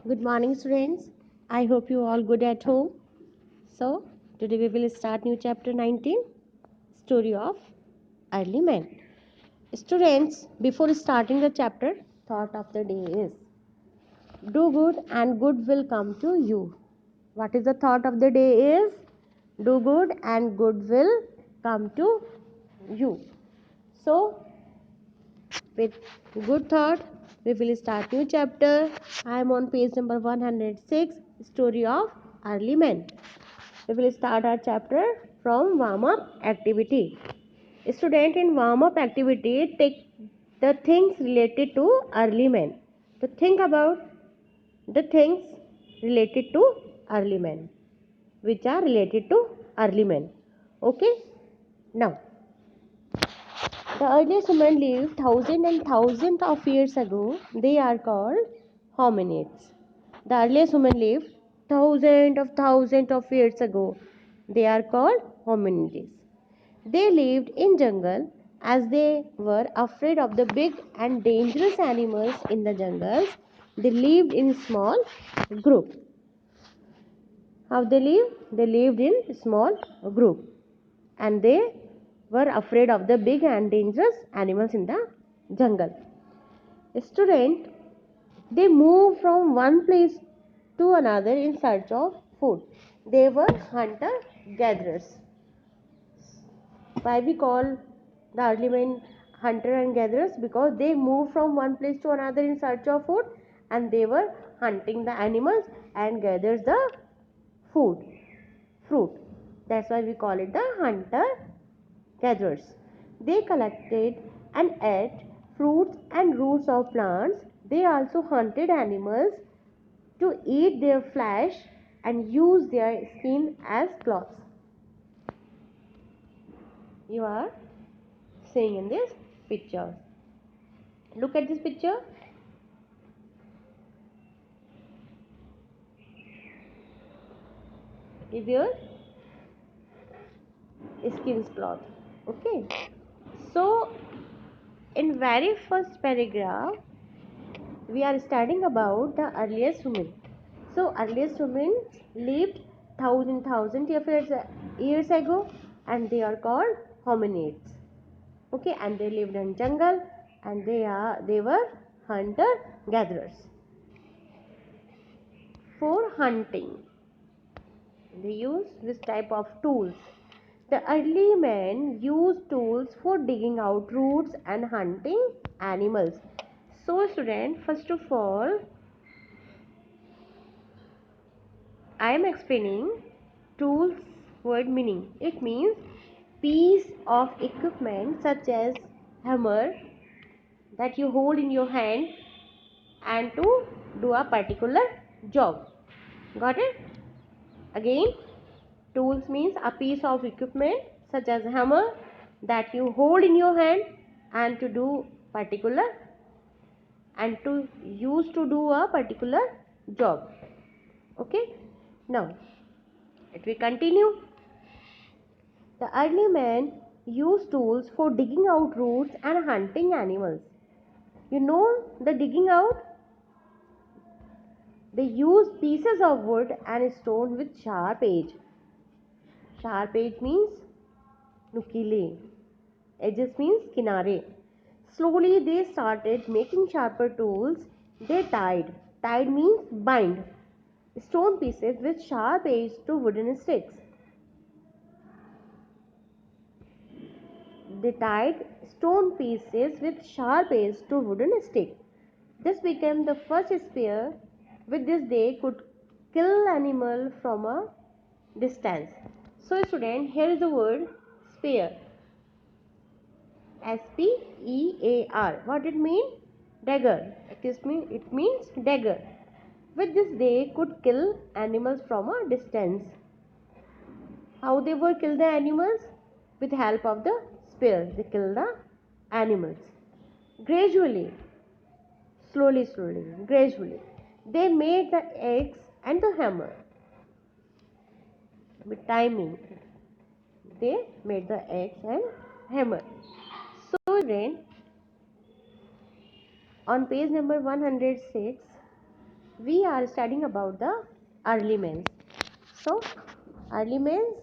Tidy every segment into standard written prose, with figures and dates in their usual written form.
Good morning, students. I hope you all good at home. So, today we will start new chapter 19, Story of Early Men. Students, before starting the chapter, thought of the day is do good and good will come to you. What is the thought of the day is do good and good will come to you. So, with good thought, we will start new chapter. I am on page number 106, Story of Early Men. We will start our chapter from warm-up activity. Student, in warm-up activity, take the things related to early men. To think about the things related to early men, which are related to early men. Okay? Now, the earliest human lived thousands and thousands of years ago. They are called hominids. The earliest human lived thousands of years ago. They are called hominids. They lived in jungle as they were afraid of the big and dangerous animals in the jungles. They lived in small group. How they lived? They lived in small group, and they were afraid of the big and dangerous animals in the jungle. Student, they moved from one place to another in search of food. They were hunter gatherers. Why we call the early men hunter and gatherers? Because they moved from one place to another in search of food, and they were hunting the animals and gathers the food, fruit. That's why we call it the hunter gatherers. They collected and ate fruits and roots of plants. They also hunted animals to eat their flesh and use their skin as clothes. You are seeing in this picture. Look at this picture. Is your skin's cloth. Okay. So in very first paragraph, we are studying about the earliest human. So earliest humans lived years ago, and they are called hominids. Okay, and they lived in jungle, and they were hunter gatherers. For hunting, they used this type of tools. The early men used tools for digging out roots and hunting animals. So student, first of all, I am explaining tools word meaning. It means piece of equipment such as hammer that you hold in your hand and to do a particular job. Got it? Again, tools means a piece of equipment such as hammer that you hold in your hand and to do particular and to use to do a particular job. Okay? Now, let me continue. The early men used tools for digging out roots and hunting animals. You know the digging out? They used pieces of wood and stone with sharp edge. Sharp edge means nukile. Edges means kinare. Slowly they started making sharper tools. They tied. Tied means bind. Stone pieces with sharp edge to wooden sticks. They tied stone pieces with sharp edge to wooden stick. This became the first spear. With this they could kill animal from a distance. So student, here is the word spear. S-P-E-A-R. What it mean? Dagger. It means dagger. With this they could kill animals from a distance. How they were kill the animals? With help of the spear. They kill the animals. Gradually, gradually, they made the axe and the hammer. With timing, they made the axe and hammer. So then, on page number 106, we are studying about the early men. So early men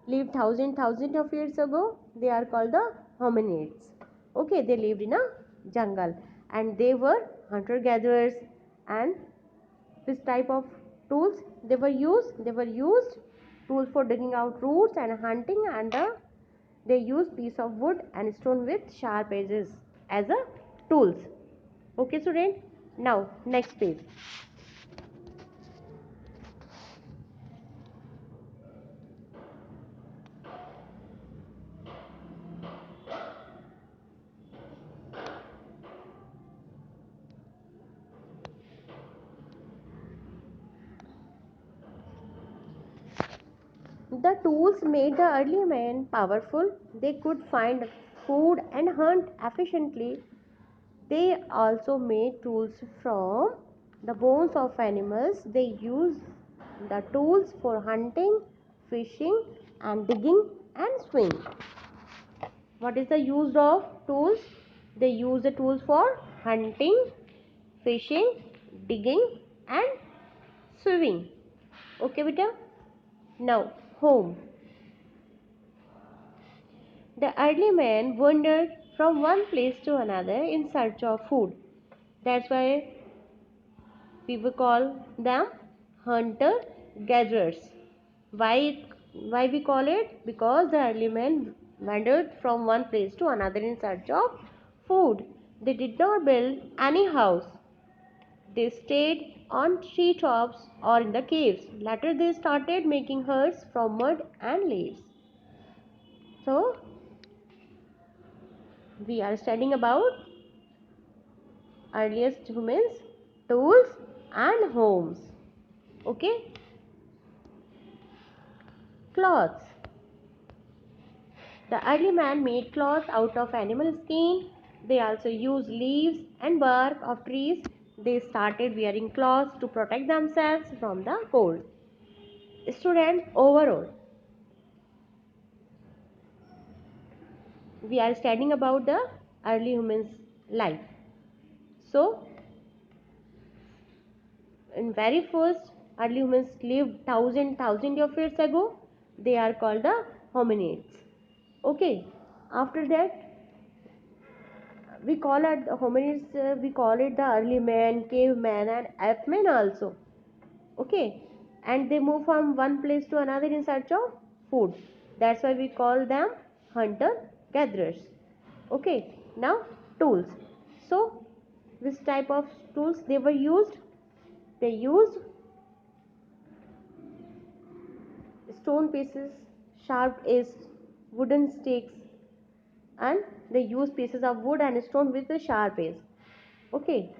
lived thousand of years ago. They are called the hominids. Okay, they lived in a jungle and they were hunter gatherers. And this type of tools they were used tools for digging out roots and hunting, and they used piece of wood and stone with sharp edges as a tools. Okay student, now next page. The tools made the early men powerful. They could find food and hunt efficiently. They also made tools from the bones of animals. They used the tools for hunting, fishing, and digging and swimming. What is the use of tools? They use the tools for hunting, fishing, digging, and swimming. Okay, beta? Now, home. The early men wandered from one place to another in search of food. That's why people call them hunter gatherers. Why we call it? Because the early men wandered from one place to another in search of food. They did not build any house. They stayed on tree tops or in the caves. Later they started making huts from mud and leaves. So we are studying about earliest humans, tools and homes. Okay? Clothes. The early man made cloths out of animal skin. They also used leaves and bark of trees. They started wearing cloths to protect themselves from the cold. Student, overall, we are studying about the early humans' life. So, in very first, early humans lived thousand of years ago. They are called the hominids. Okay. After that, we call it the hominids. We call it the early man, caveman, and ape man also. Okay. And they move from one place to another in search of food. That's why we call them hunter gatherers. Okay. Now, tools. So this type of tools they were used. They used stone pieces, sharp edged wooden sticks, and they use pieces of wood and stone with a sharp edge. Okay.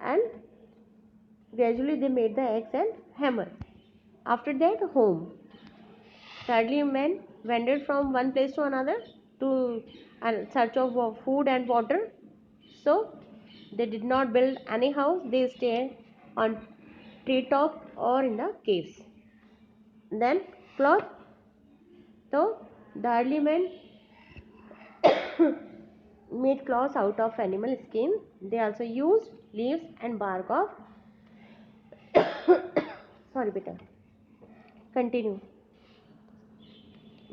And gradually they made the axe and hammer. After that, home. Thirdly, men wandered from one place to another to search of food and water. So they did not build any house. They stayed on treetop or in the caves. Then cloth. So the early men made cloths out of animal skin. They also used leaves and bark of sorry beta. Continue.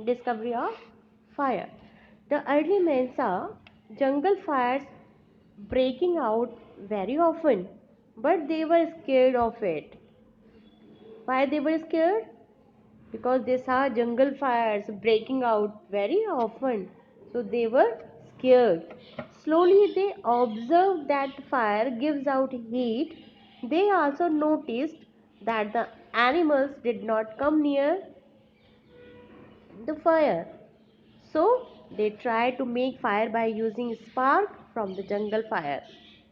Discovery of fire. The early men saw jungle fires breaking out very often, but they were scared of it. Why they were scared? Because they saw jungle fires breaking out very often, so they were scared. Slowly they observed that fire gives out heat. They also noticed that the animals did not come near the fire. So they tried to make fire by using spark from the jungle fire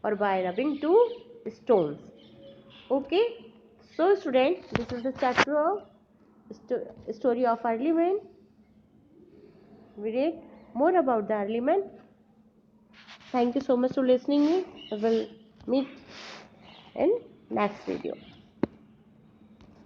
or by rubbing two stones. Okay. So students, this is the chapter of story of early men. We read more about the early men. Thank you so much for listening me. I will meet in next video.